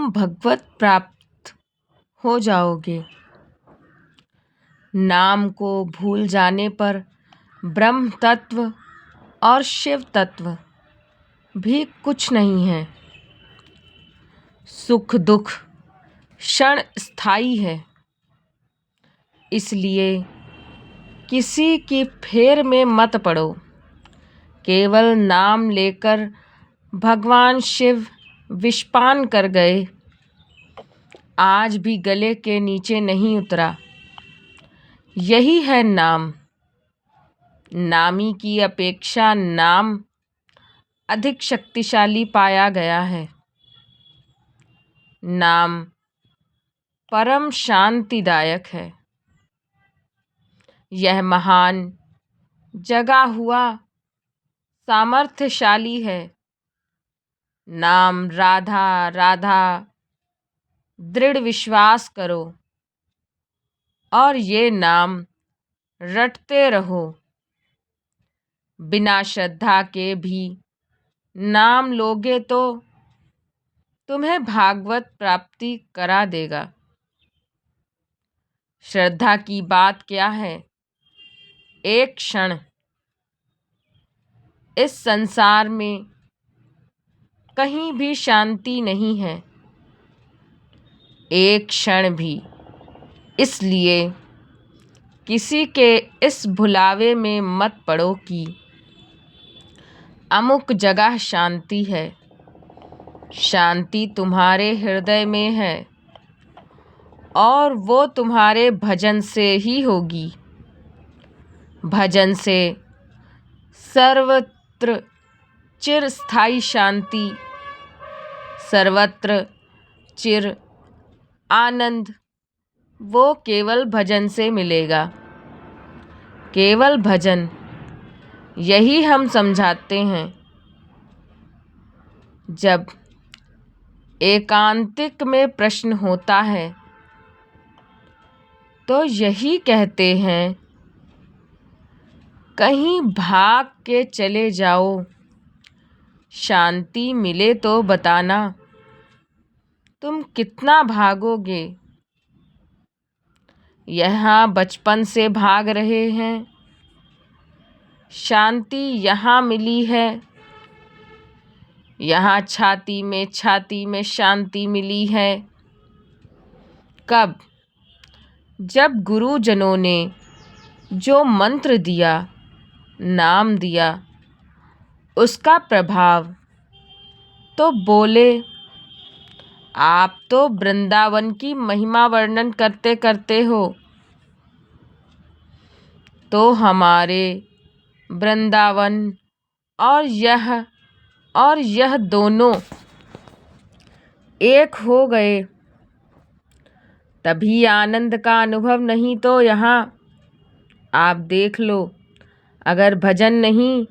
तुम भगवत प्राप्त हो जाओगे। नाम को भूल जाने पर ब्रह्म तत्व और शिव तत्व भी कुछ नहीं है। सुख दुख क्षण स्थायी है, इसलिए किसी की फेर में मत पड़ो। केवल नाम लेकर भगवान शिव विषपान कर गए, आज भी गले के नीचे नहीं उतरा। यही है नाम। नामी की अपेक्षा नाम अधिक शक्तिशाली पाया गया है। नाम परम शांतिदायक है। यह महान जगा हुआ सामर्थ्यशाली है। नाम राधा राधा दृढ़ विश्वास करो और ये नाम रटते रहो। बिना श्रद्धा के भी नाम लोगे तो तुम्हें भागवत प्राप्ति करा देगा। श्रद्धा की बात क्या है? एक क्षण इस संसार में कहीं भी शांति नहीं है, एक क्षण भी। इसलिए किसी के इस भुलावे में मत पड़ो कि अमुक जगह शांति है। शांति तुम्हारे हृदय में है और वो तुम्हारे भजन से ही होगी। भजन से सर्वत्र चिर स्थायी शांति, सर्वत्र चिर आनंद, वो केवल भजन से मिलेगा। केवल भजन, यही हम समझाते हैं। जब एकांतिक में प्रश्न होता है तो यही कहते हैं, कहीं भाग के चले जाओ, शांति मिले तो बताना। तुम कितना भागोगे? यहाँ बचपन से भाग रहे हैं, शांति यहाँ मिली है। यहाँ छाती में शांति मिली है। कब? जब गुरुजनों ने जो मंत्र दिया, नाम दिया, उसका प्रभाव। तो बोले, आप तो वृंदावन की महिमा वर्णन करते करते हो, तो हमारे वृंदावन और यह दोनों एक हो गए। तभी आनंद का अनुभव। नहीं तो यहाँ आप देख लो, अगर भजन नहीं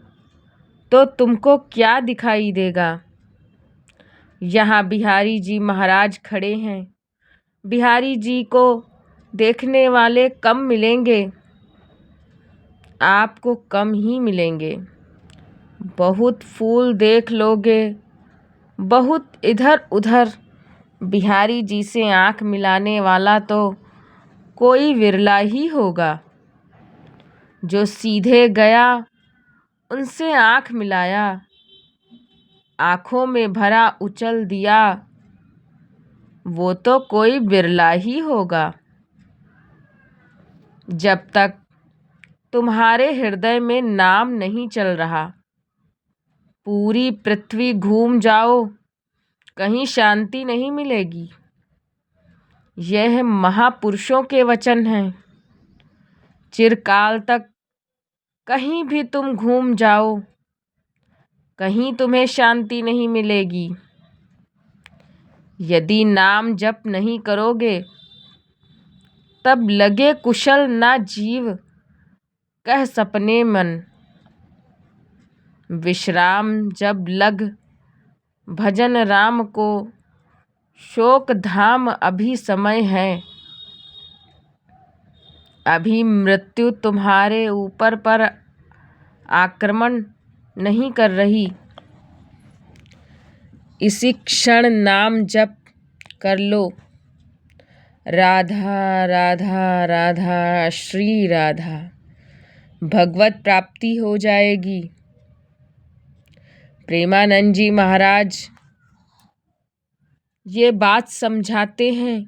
तो तुमको क्या दिखाई देगा? यहाँ बिहारी जी महाराज खड़े हैं। बिहारी जी को देखने वाले कम मिलेंगे, आपको कम ही मिलेंगे। बहुत फूल देख लोगे, बहुत इधर उधर। बिहारी जी से आंख मिलाने वाला तो कोई विरला ही होगा। जो सीधे गया उनसे आंख मिलाया, आंखों में भरा उछल दिया, वो तो कोई बिरला ही होगा। जब तक तुम्हारे हृदय में नाम नहीं चल रहा, पूरी पृथ्वी घूम जाओ, कहीं शांति नहीं मिलेगी। यह महापुरुषों के वचन हैं। चिरकाल तक कहीं भी तुम घूम जाओ, कहीं तुम्हें शांति नहीं मिलेगी। यदि नाम जप नहीं करोगे, तब लगे कुशल ना जीव, कह सपने मन। विश्राम जब लग भजन राम को, शोक धाम अभी समय है। अभी मृत्यु तुम्हारे ऊपर पर आक्रमण नहीं कर रही। इसी क्षण नाम जप कर लो। राधा राधा राधा श्री राधा, भगवत प्राप्ति हो जाएगी। प्रेमानंद जी महाराज ये बात समझाते हैं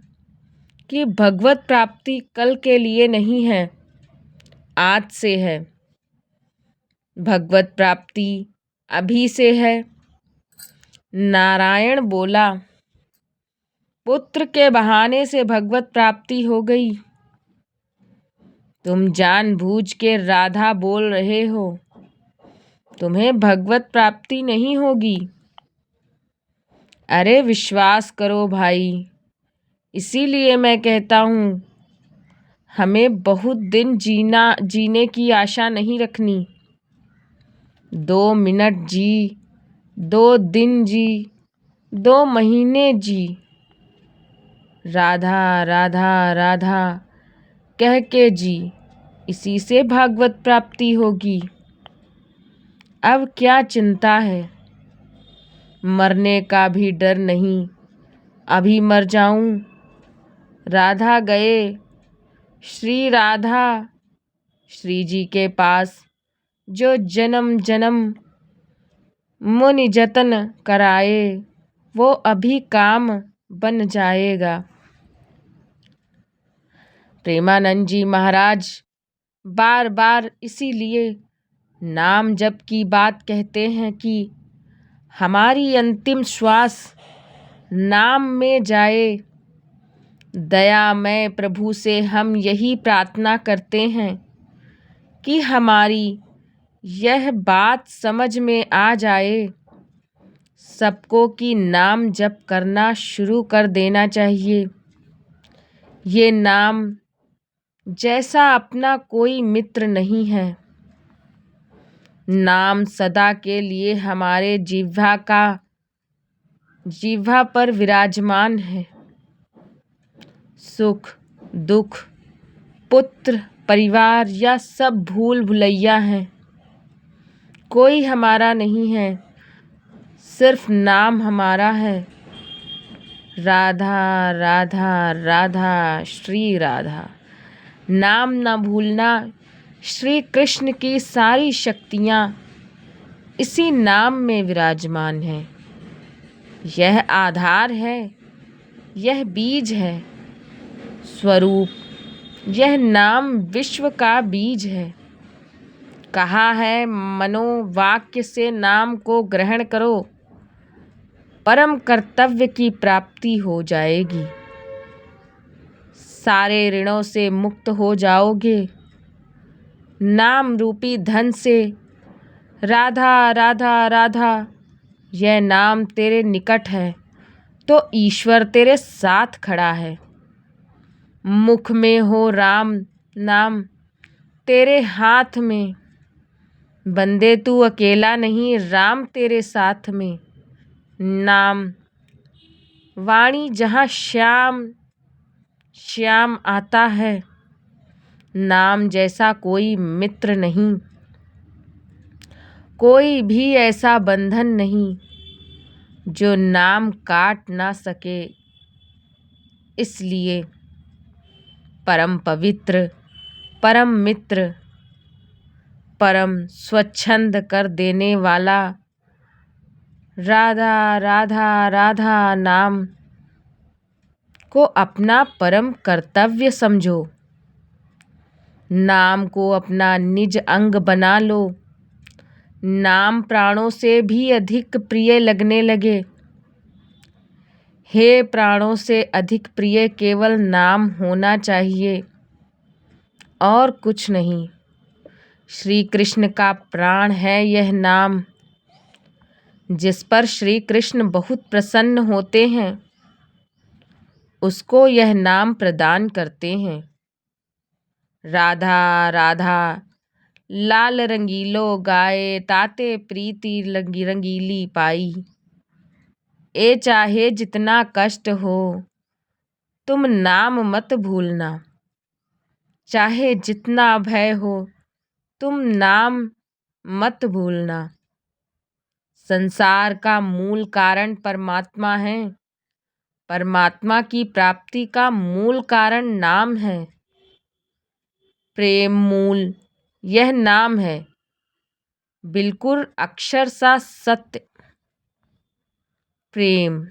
कि भगवत प्राप्ति कल के लिए नहीं है, आज से है। भगवत प्राप्ति अभी से है। नारायण बोला, पुत्र के बहाने से भगवत प्राप्ति हो गई। तुम जानबूझ के राधा बोल रहे हो, तुम्हें भगवत प्राप्ति नहीं होगी। अरे विश्वास करो भाई, इसीलिए मैं कहता हूँ हमें बहुत दिन जीने की आशा नहीं रखनी। 2 मिनट जी, 2 दिन जी, 2 महीने जी, राधा राधा राधा कह के जी, इसी से भागवत प्राप्ति होगी। अब क्या चिंता है, मरने का भी डर नहीं। अभी मर जाऊं, राधा गए, श्री राधा श्री जी के पास, जो जन्म जन्म मुनि जतन कराए, वो अभी काम बन जाएगा। प्रेमानंद जी महाराज बार बार इसीलिए नाम जप की बात कहते हैं कि हमारी अंतिम श्वास नाम में जाए। दयामय प्रभु से हम यही प्रार्थना करते हैं कि हमारी यह बात समझ में आ जाए। सबको कि नाम जप करना शुरू कर देना चाहिए। ये नाम जैसा अपना कोई मित्र नहीं है। नाम सदा के लिए हमारे जिह्वा पर विराजमान है। सुख दुख, पुत्र परिवार या सब भूल भुलैया हैं, कोई हमारा नहीं है, सिर्फ नाम हमारा है। राधा राधा राधा श्री राधा, नाम न भूलना। श्री कृष्ण की सारी शक्तियाँ इसी नाम में विराजमान हैं। यह आधार है, यह बीज है। स्वरूप, यह नाम विश्व का बीज है। कहा है मनोवाक्य से नाम को ग्रहण करो, परम कर्तव्य की प्राप्ति हो जाएगी। सारे ऋणों से मुक्त हो जाओगे। नाम रूपी धन से राधा राधा राधा, यह नाम तेरे निकट है तो ईश्वर तेरे साथ खड़ा है। मुख में हो राम नाम, तेरे हाथ में। बंदे तू अकेला नहीं, राम तेरे साथ में। नाम वाणी जहाँ श्याम श्याम आता है, नाम जैसा कोई मित्र नहीं, कोई भी ऐसा बंधन नहीं जो नाम काट ना सके। इसलिए परम पवित्र, परम मित्र, परम स्वच्छंद कर देने वाला राधा राधा राधा नाम को अपना परम कर्तव्य समझो। नाम को अपना निज अंग बना लो। नाम प्राणों से भी अधिक प्रिय लगने लगे। हे प्राणों से अधिक प्रिय केवल नाम होना चाहिए और कुछ नहीं। श्री कृष्ण का प्राण है यह नाम, जिस पर श्री कृष्ण बहुत प्रसन्न होते हैं, उसको यह नाम प्रदान करते हैं। राधा राधा लाल रंगीलो गाए, ताते प्रीति रंगीली पाई। ए चाहे जितना कष्ट हो, तुम नाम मत भूलना। चाहे जितना भय हो, तुम नाम मत भूलना। संसार का मूल कारण परमात्मा है। परमात्मा की प्राप्ति का मूल कारण नाम है। प्रेम मूल यह नाम है, बिल्कुल अक्षरशः सत्य। प्रेम,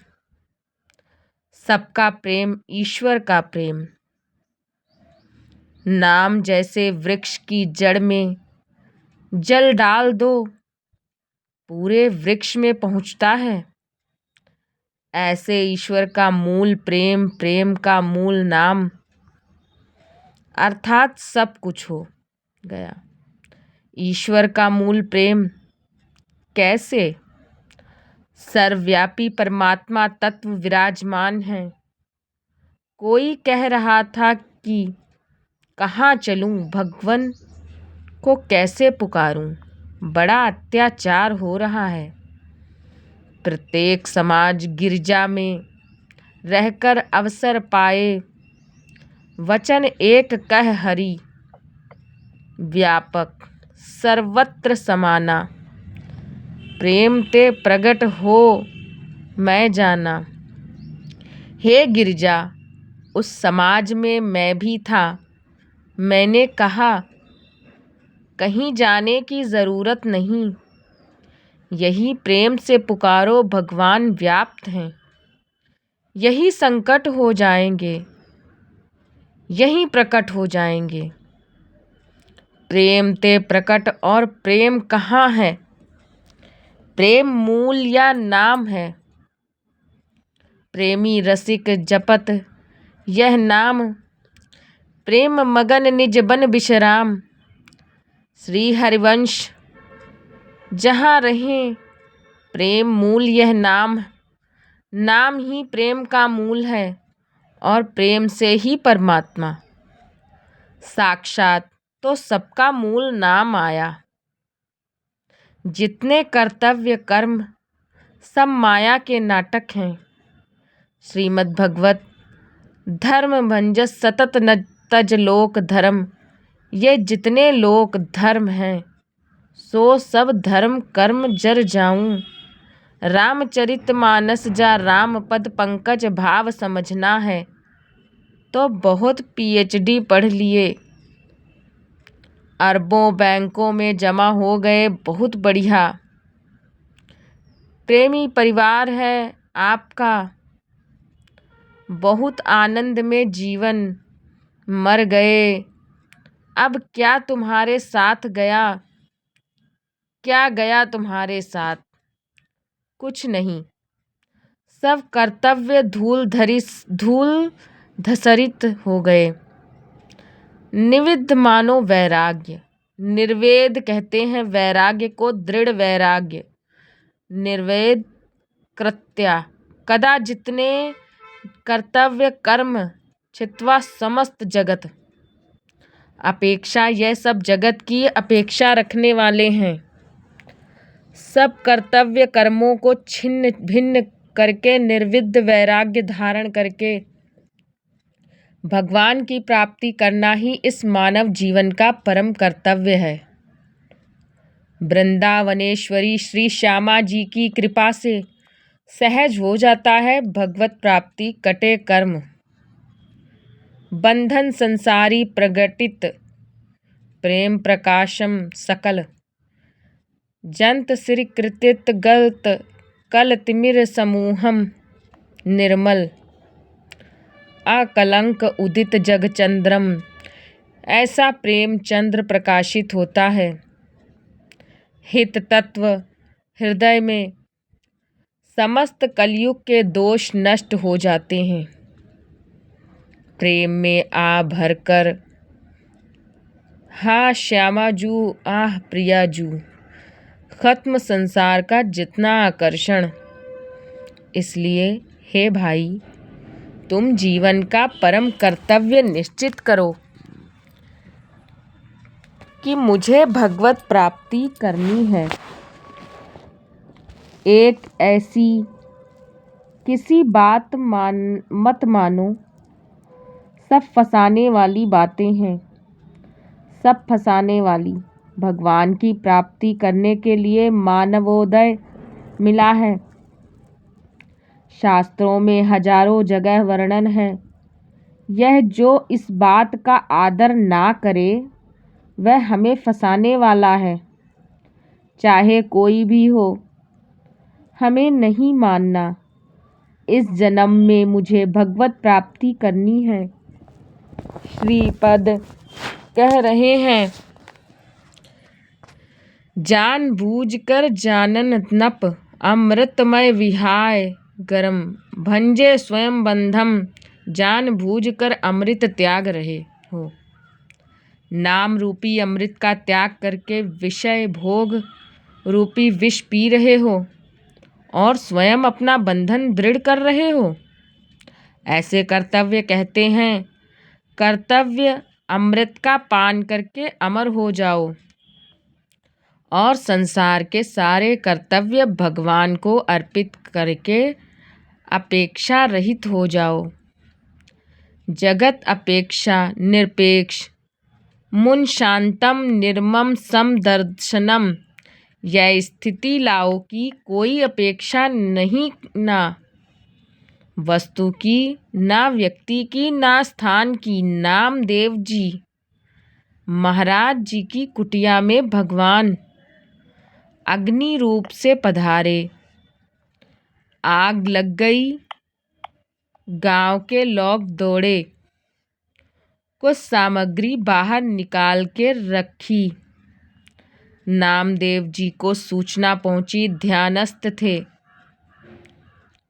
सबका प्रेम, ईश्वर का प्रेम। नाम जैसे वृक्ष की जड़ में जल डाल दो, पूरे वृक्ष में पहुंचता है। ऐसे ईश्वर का मूल प्रेम, प्रेम का मूल नाम, अर्थात सब कुछ हो गया। ईश्वर का मूल प्रेम कैसे? सर्वव्यापी परमात्मा तत्व विराजमान है। कोई कह रहा था कि कहाँ चलूं, भगवान को कैसे पुकारूं, बड़ा अत्याचार हो रहा है। प्रत्येक समाज गिरजा में रहकर अवसर पाए, वचन एक कह हरि, व्यापक सर्वत्र समाना। प्रेम ते प्रगट हो मैं जाना। हे गिरजा, उस समाज में मैं भी था। मैंने कहा कहीं जाने की ज़रूरत नहीं, यही प्रेम से पुकारो, भगवान व्याप्त हैं। यही संकट हो जाएंगे, यही प्रकट हो जाएंगे। प्रेम ते प्रकट, और प्रेम कहाँ है? प्रेम मूल या नाम है। प्रेमी रसिक जपत यह नाम, प्रेम मगन निज बन विश्राम। श्री हरिवंश जहाँ रहें, प्रेम मूल यह नाम, नाम ही प्रेम का मूल है, और प्रेम से ही परमात्मा साक्षात। तो सबका मूल नाम आया। जितने कर्तव्य कर्म सब माया के नाटक हैं। श्रीमद् भगवत धर्म भंजस सतत न तज लोक धर्म। ये जितने लोक धर्म हैं, सो सब धर्म कर्म जर जाऊं। रामचरितमानस जा राम पद पंकज भाव समझना है, तो बहुत पीएचडी पढ़ लिए, अरबों बैंकों में जमा हो गए, बहुत बढ़िया। प्रेमी परिवार है आपका, बहुत आनंद में जीवन मर गए। अब क्या तुम्हारे साथ गया, क्या गया तुम्हारे साथ? कुछ नहीं, सब कर्तव्य धूल धसरित हो गए। निविद्ध मानो वैराग्य, निर्वेद कहते हैं वैराग्य को, दृढ़ वैराग्य। निर्वेद कृत्या कदा जितने कर्तव्य कर्म छित्वा समस्त जगत। अपेक्षा, यह सब जगत की अपेक्षा रखने वाले हैं। सब कर्तव्य कर्मों को छिन्न भिन्न करके, निर्विद्ध वैराग्य धारण करके भगवान की प्राप्ति करना ही इस मानव जीवन का परम कर्तव्य है। वृंदावनेश्वरी श्री श्यामा जी की कृपा से सहज हो जाता है भगवत प्राप्ति, कटे कर्म बंधन संसारी, प्रगटित प्रेम प्रकाशम सकल। जंत श्री कृतित गलत कल तिमिर समूहम निर्मल। अकलंक उदित जग चंद्रम, ऐसा प्रेम चंद्र प्रकाशित होता है। हित तत्व हृदय में, समस्त कलयुग के दोष नष्ट हो जाते हैं। प्रेम में आ भरकर, हा श्यामा जू, आह प्रिया जू, खत्म संसार का जितना आकर्षण। इसलिए हे भाई, तुम जीवन का परम कर्तव्य निश्चित करो कि मुझे भगवत प्राप्ति करनी है। एक ऐसी किसी बात मत मानो, सब फंसाने वाली बातें हैं, सब फंसाने वाली। भगवान की प्राप्ति करने के लिए मानवोदय मिला है। शास्त्रों में हजारों जगह वर्णन है। यह जो इस बात का आदर ना करे वह हमें फंसाने वाला है। चाहे कोई भी हो, हमें नहीं मानना। इस जन्म में मुझे भगवत प्राप्ति करनी है। श्रीपद कह रहे हैं, जानबूझकर जानन नप अमृतमय विहाय गरम भंजे स्वयं बंधम जानबूझकर अमृत त्याग रहे हो। नाम रूपी अमृत का त्याग करके विषय भोग रूपी विष पी रहे हो और स्वयं अपना बंधन दृढ़ कर रहे हो। ऐसे कर्तव्य कहते हैं, कर्तव्य अमृत का पान करके अमर हो जाओ और संसार के सारे कर्तव्य भगवान को अर्पित करके अपेक्षा रहित हो जाओ। जगत अपेक्षा निरपेक्ष मुन शांतम निर्मम समदर्शनम यह स्थिति लाओ कि कोई अपेक्षा नहीं, ना वस्तु की, ना व्यक्ति की, ना स्थान की। नामदेव जी महाराज जी की कुटिया में भगवान अग्नि रूप से पधारे। आग लग गई। गांव के लोग दौड़े, कुछ सामग्री बाहर निकाल के रखी। नामदेव जी को सूचना पहुंची, ध्यानस्थ थे,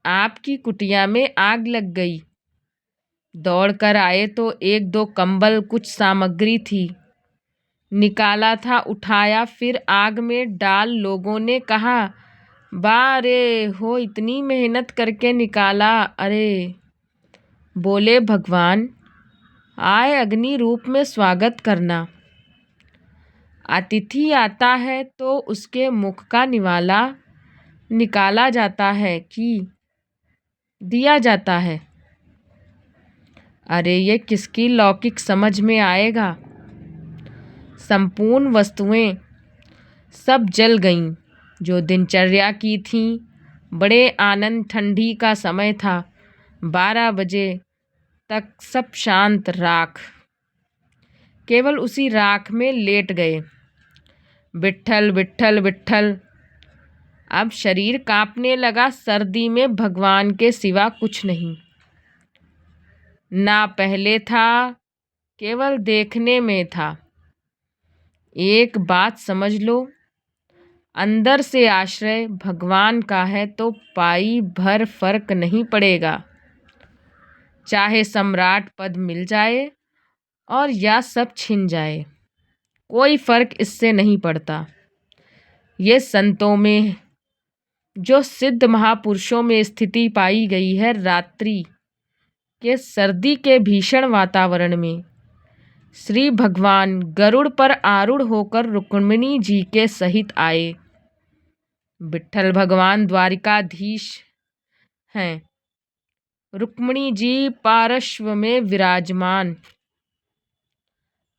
आपकी कुटिया में आग लग गई। दौड़कर आए तो एक दो कंबल, कुछ सामग्री थी, निकाला था, उठाया, फिर आग में डाल। लोगों ने कहा, वाह रे हो, इतनी मेहनत करके निकाला। अरे बोले, भगवान आए अग्नि रूप में स्वागत करना। अतिथि आता है तो उसके मुख का निवाला निकाला जाता है कि दिया जाता है। अरे ये किसकी लौकिक समझ में आएगा। संपूर्ण वस्तुएं सब जल गईं जो दिनचर्या की थीं। बड़े आनंद, ठंडी का समय था। 12 बजे तक सब शांत, राख। केवल उसी राख में लेट गए। विट्ठल विट्ठल विट्ठल। अब शरीर कांपने लगा। सर्दी में भगवान के सिवा कुछ नहीं, ना पहले था, केवल देखने में था। एक बात समझ लो, अंदर से आश्रय भगवान का है तो पाई भर फर्क नहीं पड़ेगा। चाहे सम्राट पद मिल जाए और या सब छिन जाए, कोई फर्क इससे नहीं पड़ता। ये संतों में, जो सिद्ध महापुरुषों में स्थिति पाई गई है। रात्रि के सर्दी के भीषण वातावरण में श्री भगवान गरुड़ पर आरूढ़ होकर रुक्मिणी जी के सहित आए। विट्ठल भगवान द्वारिकाधीश हैं, रुक्मिणी जी पार्श्व में विराजमान,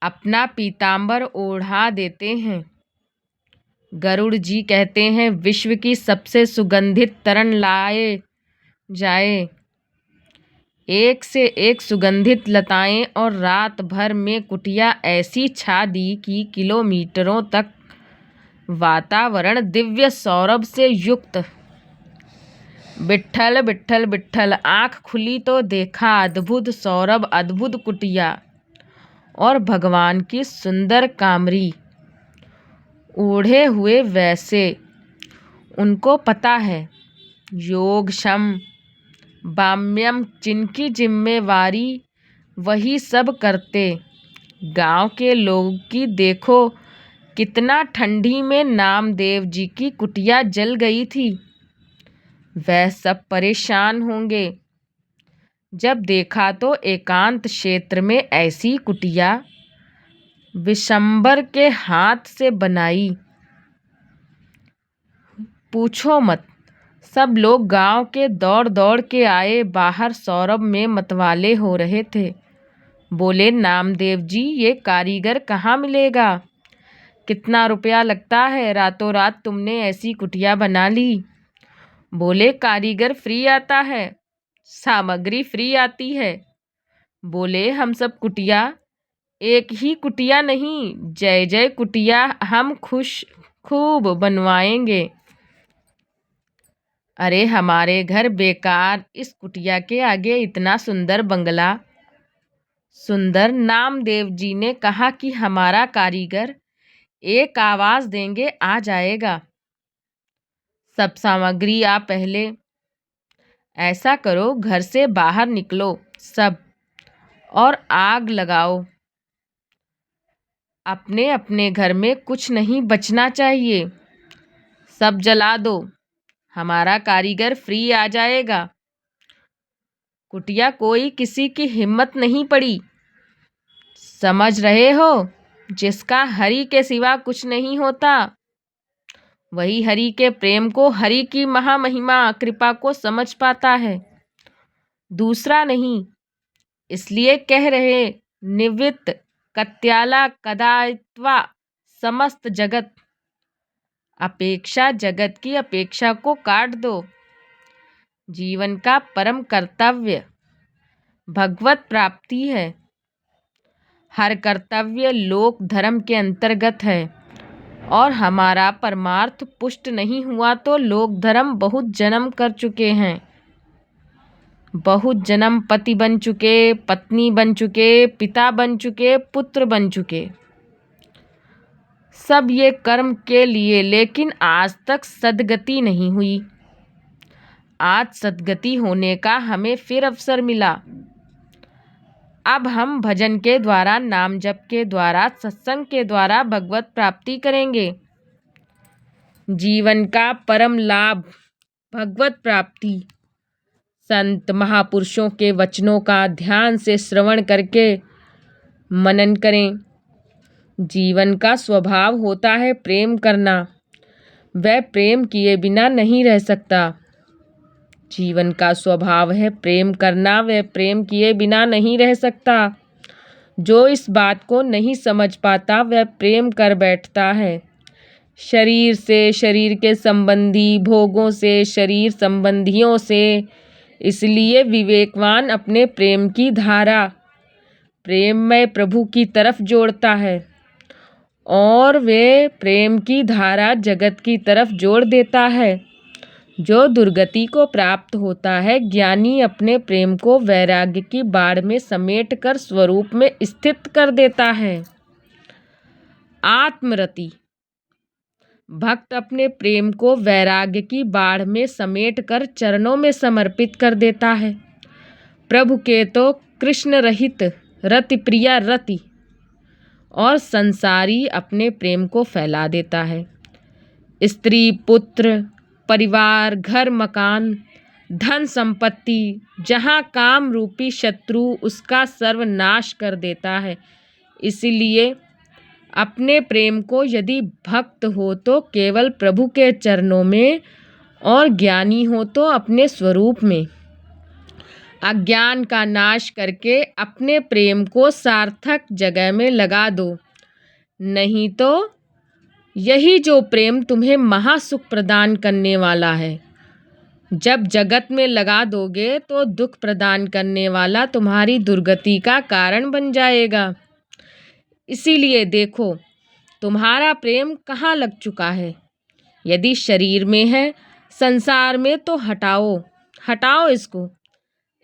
अपना पीतांबर ओढ़ा देते हैं। गरुड़ जी कहते हैं, विश्व की सबसे सुगंधित तरण लाए जाए। एक से एक सुगंधित लताएं और रात भर में कुटिया ऐसी छा दी कि किलोमीटरों तक वातावरण दिव्य सौरभ से युक्त। विट्ठल विट्ठल विट्ठल। आंख खुली तो देखा अद्भुत सौरभ, अद्भुत कुटिया और भगवान की सुंदर कामरी ओढ़े हुए। वैसे उनको पता है, योग शम बाम्यम जिनकी जिम्मेवारी वही सब करते। गांव के लोग की देखो, कितना ठंडी में नामदेव जी की कुटिया जल गई थी। वह सब परेशान होंगे। जब देखा तो एकांत क्षेत्र में ऐसी कुटिया विशंबर के हाथ से बनाई, पूछो मत। सब लोग गांव के दौड़ दौड़ के आए। बाहर सौरभ में मतवाले हो रहे थे। बोले, नामदेव जी ये कारीगर कहाँ मिलेगा? कितना रुपया लगता है? रातों रात तुमने ऐसी कुटिया बना ली। बोले कारीगर फ्री आता है, सामग्री फ्री आती है। बोले हम सब कुटिया एक ही कुटिया नहीं, जय जय कुटिया हम खूब बनवाएंगे। अरे हमारे घर बेकार, इस कुटिया के आगे इतना सुंदर बंगला। सुंदर नामदेव जी ने कहा कि हमारा कारीगर एक आवाज देंगे आ जाएगा। सब सामग्री आ पहले। ऐसा करो घर से बाहर निकलो सब और आग लगाओ। अपने अपने घर में कुछ नहीं बचना चाहिए, सब जला दो। हमारा कारीगर फ्री आ जाएगा। कुटिया कोई किसी की हिम्मत नहीं पड़ी। समझ रहे हो, जिसका हरि के सिवा कुछ नहीं होता, वही हरि के प्रेम को, हरि की महामहिमा कृपा को समझ पाता है, दूसरा नहीं। इसलिए कह रहे निवृत्त कत्याला कदायत्वा समस्त जगत। अपेक्षा, जगत की अपेक्षा को काट दो। जीवन का परम कर्तव्य भगवत प्राप्ति है। हर कर्तव्य लोक धर्म के अंतर्गत है और हमारा परमार्थ पुष्ट नहीं हुआ तो लोक धर्म बहुत जन्म कर चुके हैं। बहुत जन्म पति बन चुके, पत्नी बन चुके, पिता बन चुके, पुत्र बन चुके, सब ये कर्म के लिए, लेकिन आज तक सद्गति नहीं हुई। आज सद्गति होने का हमें फिर अवसर मिला। अब हम भजन के द्वारा, नाम जप के द्वारा, सत्संग के द्वारा भगवत प्राप्ति करेंगे। जीवन का परम लाभ भगवत प्राप्ति। संत महापुरुषों के वचनों का ध्यान से श्रवण करके मनन करें। जीवन का स्वभाव होता है प्रेम करना, वह प्रेम किए बिना नहीं रह सकता। जीवन का स्वभाव है प्रेम करना, वह प्रेम किए बिना नहीं रह सकता। जो इस बात को नहीं समझ पाता वह प्रेम कर बैठता है। शरीर से, शरीर के संबंधी भोगों से, शरीर संबंधियों से। इसलिए विवेकवान अपने प्रेम की धारा प्रेममय प्रभु की तरफ जोड़ता है और वे प्रेम की धारा जगत की तरफ जोड़ देता है। जो दुर्गति को प्राप्त होता है, ज्ञानी अपने प्रेम को वैराग्य की बाढ़ में समेट कर स्वरूप में स्थित कर देता है। आत्मरति भक्त अपने प्रेम को वैराग्य की बाढ़ में समेट कर चरणों में समर्पित कर देता है। प्रभु के तो कृष्ण रहित रति प्रिया रति और संसारी अपने प्रेम को फैला देता है। स्त्री, पुत्र, परिवार, घर, मकान, धन संपत्ति, जहाँ काम रूपी शत्रु उसका सर्वनाश कर देता है। इसलिए अपने प्रेम को यदि भक्त हो तो केवल प्रभु के चरणों में और ज्ञानी हो तो अपने स्वरूप में। अज्ञान का नाश करके अपने प्रेम को सार्थक जगह में लगा दो, नहीं तो यही जो प्रेम तुम्हें महासुख प्रदान करने वाला है, जब जगत में लगा दोगे तो दुख प्रदान करने वाला तुम्हारी दुर्गति का कारण बन जाएगा। इसीलिए देखो तुम्हारा प्रेम कहाँ लग चुका है। यदि शरीर में है, संसार में, तो हटाओ इसको।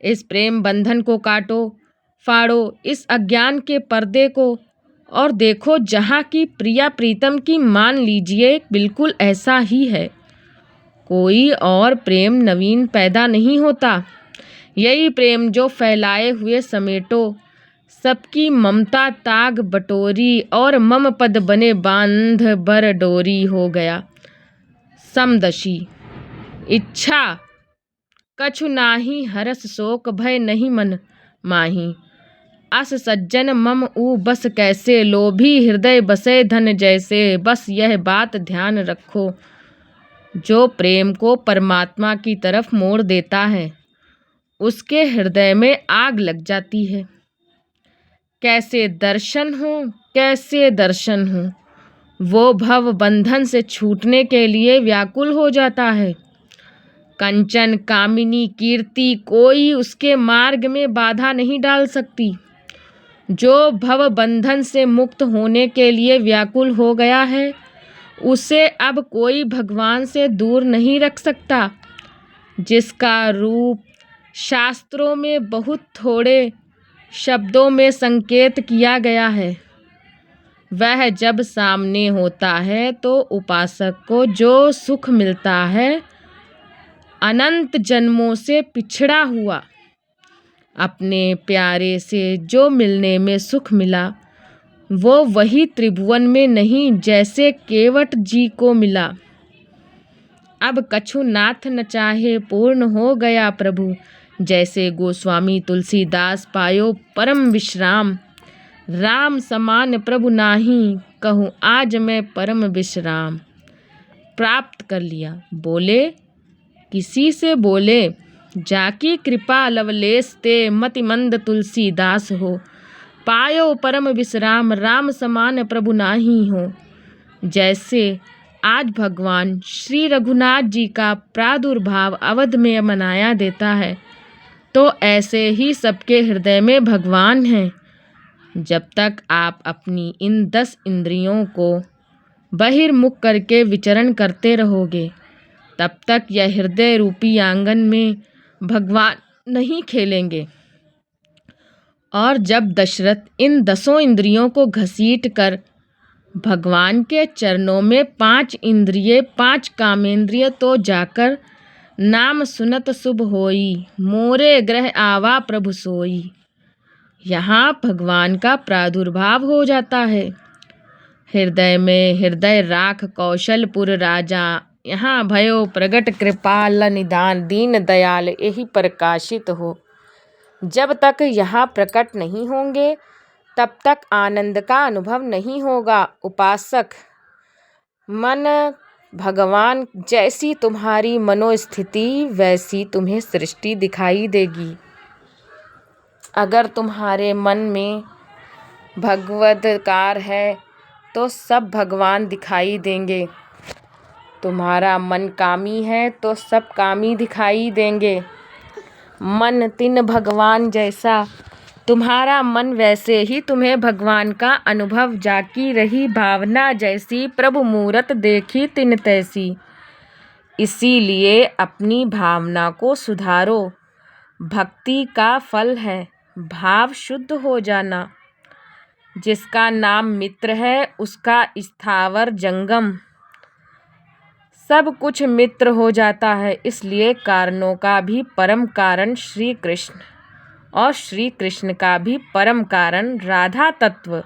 इस प्रेम बंधन को काटो, फाड़ो इस अज्ञान के पर्दे को और देखो जहाँ की प्रिया प्रीतम की मान लीजिए बिल्कुल ऐसा ही है। कोई और प्रेम नवीन पैदा नहीं होता। यही प्रेम जो फैलाए हुए समेटो सबकी ममता ताग बटोरी और मम पद बने बांध बर डोरी हो गया। समदशी इच्छा कछु नाही, हरस शोक भय नहीं मन माही। अस सज्जन मम ऊ बस कैसे, लोभी हृदय बसे धन जैसे। बस यह बात ध्यान रखो, जो प्रेम को परमात्मा की तरफ मोड़ देता है उसके हृदय में आग लग जाती है। कैसे दर्शन हो, वो भव बंधन से छूटने के लिए व्याकुल हो जाता है। कंचन कामिनी कीर्ति कोई उसके मार्ग में बाधा नहीं डाल सकती। जो भव बंधन से मुक्त होने के लिए व्याकुल हो गया है, उसे अब कोई भगवान से दूर नहीं रख सकता। जिसका रूप शास्त्रों में बहुत थोड़े शब्दों में संकेत किया गया है, वह जब सामने होता है तो उपासक को जो सुख मिलता है, अनंत जन्मों से पिछड़ा हुआ अपने प्यारे से जो मिलने में सुख मिला, वो वही त्रिभुवन में नहीं जैसे केवट जी को मिला। अब कछु नाथ न चाहे पूर्ण हो गया प्रभु, जैसे गोस्वामी तुलसीदास पायो परम विश्राम। राम समान प्रभु नाही, कहूँ आज मैं परम विश्राम। प्राप्त कर लिया। बोले किसी से बोले, जाकी कृपा लवलेस ते मतिमंद तुलसीदास हो। पायो परम विश्राम, राम समान प्रभु नाही हो। जैसे आज भगवान श्री रघुनाथ जी का प्रादुर्भाव अवध में मनाया देता है, तो ऐसे ही सबके हृदय में भगवान हैं। जब तक आप अपनी इन 10 इंद्रियों को बहिर्मुख करके विचरण करते रहोगे, तब तक यह हृदय रूपी आंगन में भगवान नहीं खेलेंगे। और जब दशरथ इन 10 इंद्रियों को घसीट कर भगवान के चरणों में 5 इंद्रिय 5 कामेंद्रिय तो जाकर नाम सुनत शुभ होई, मोरे ग्रह आवा प्रभु सोई। यहाँ भगवान का प्रादुर्भाव हो जाता है। हृदय में हृदय राख कौशलपुर राजा, यहाँ भयो प्रगट कृपाल निदान, दीन दयाल यही प्रकाशित हो। जब तक यहाँ प्रकट नहीं होंगे, तब तक आनंद का अनुभव नहीं होगा। उपासक मन भगवान, जैसी तुम्हारी मनोस्थिति वैसी तुम्हें सृष्टि दिखाई देगी। अगर तुम्हारे मन में भगवदकार है तो सब भगवान दिखाई देंगे। तुम्हारा मन कामी है तो सब कामी दिखाई देंगे। मन तिन भगवान जैसा, तुम्हारा मन वैसे ही तुम्हें भगवान का अनुभव। जाकी रही भावना जैसी, प्रभु मूरत देखी तिन तैसी। इसीलिए अपनी भावना को सुधारो। भक्ति का फल है भाव शुद्ध हो जाना। जिसका नाम मित्र है, उसका स्थावर जंगम सब कुछ मित्र हो जाता है। इसलिए कारणों का भी परम कारण श्री कृष्ण, और श्री कृष्ण का भी परम कारण राधा तत्व,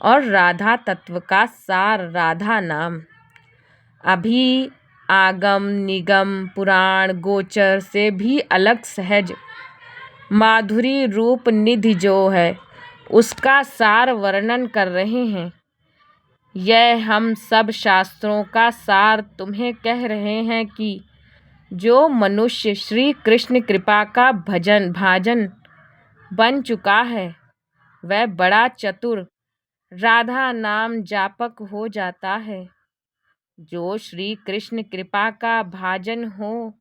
और राधा तत्व का सार राधा नाम। अभी आगम निगम पुराण गोचर से भी अलग सहज माधुरी रूप निधि जो है, उसका सार वर्णन कर रहे हैं। यह हम सब शास्त्रों का सार तुम्हें कह रहे हैं कि जो मनुष्य श्री कृष्ण कृपा का भाजन बन चुका है, वह बड़ा चतुर राधा नाम जापक हो जाता है। जो श्री कृष्ण कृपा का भाजन हो,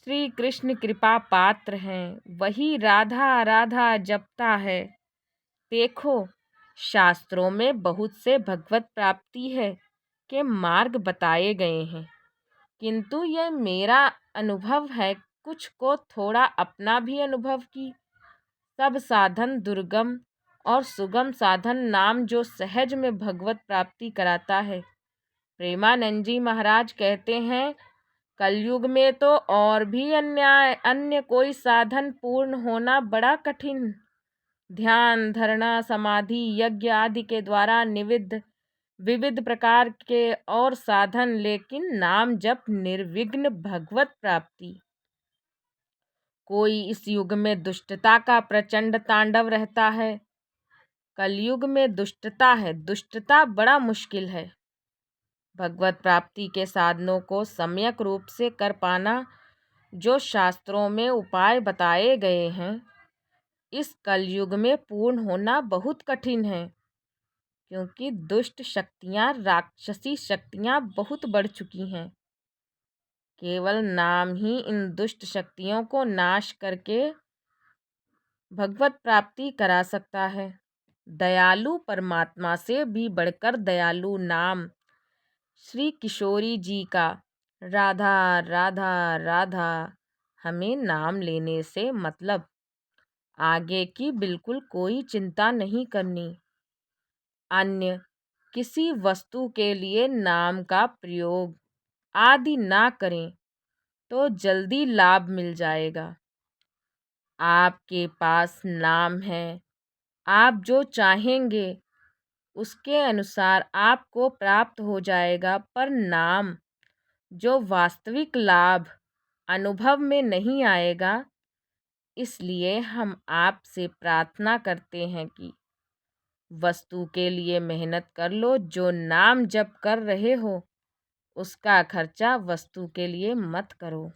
श्री कृष्ण कृपा पात्र हैं, वही राधा राधा जपता है। देखो, शास्त्रों में बहुत से भगवत प्राप्ति है के मार्ग बताए गए हैं, किंतु यह मेरा अनुभव है। कुछ को थोड़ा अपना भी अनुभव की। सब साधन दुर्गम और सुगम साधन नाम जो सहज में भगवत प्राप्ति कराता है। प्रेमानंद जी महाराज कहते हैं, कलयुग में तो और भी अन्य कोई साधन पूर्ण होना बड़ा कठिन। ध्यान धारणा समाधि यज्ञ आदि के द्वारा विविध प्रकार के और साधन, लेकिन नाम जप निर्विघ्न भगवत प्राप्ति। कोई इस युग में दुष्टता का प्रचंड तांडव रहता है। कलयुग में दुष्टता है, दुष्टता बड़ा मुश्किल है। भगवत प्राप्ति के साधनों को सम्यक रूप से कर पाना, जो शास्त्रों में उपाय बताए गए हैं, इस कलयुग में पूर्ण होना बहुत कठिन है। क्योंकि दुष्ट शक्तियाँ, राक्षसी शक्तियाँ बहुत बढ़ चुकी हैं। केवल नाम ही इन दुष्ट शक्तियों को नाश करके भगवत प्राप्ति करा सकता है। दयालु परमात्मा से भी बढ़कर दयालु नाम श्री किशोरी जी का राधा राधा राधा। हमें नाम लेने से मतलब आगे की बिल्कुल कोई चिंता नहीं करनी। अन्य किसी वस्तु के लिए नाम का प्रयोग आदि ना करें तो जल्दी लाभ मिल जाएगा। आपके पास नाम है, आप जो चाहेंगे उसके अनुसार आपको प्राप्त हो जाएगा, पर नाम जो वास्तविक लाभ अनुभव में नहीं आएगा। इसलिए हम आपसे प्रार्थना करते हैं कि वस्तु के लिए मेहनत कर लो, जो नाम जप कर रहे हो उसका खर्चा वस्तु के लिए मत करो।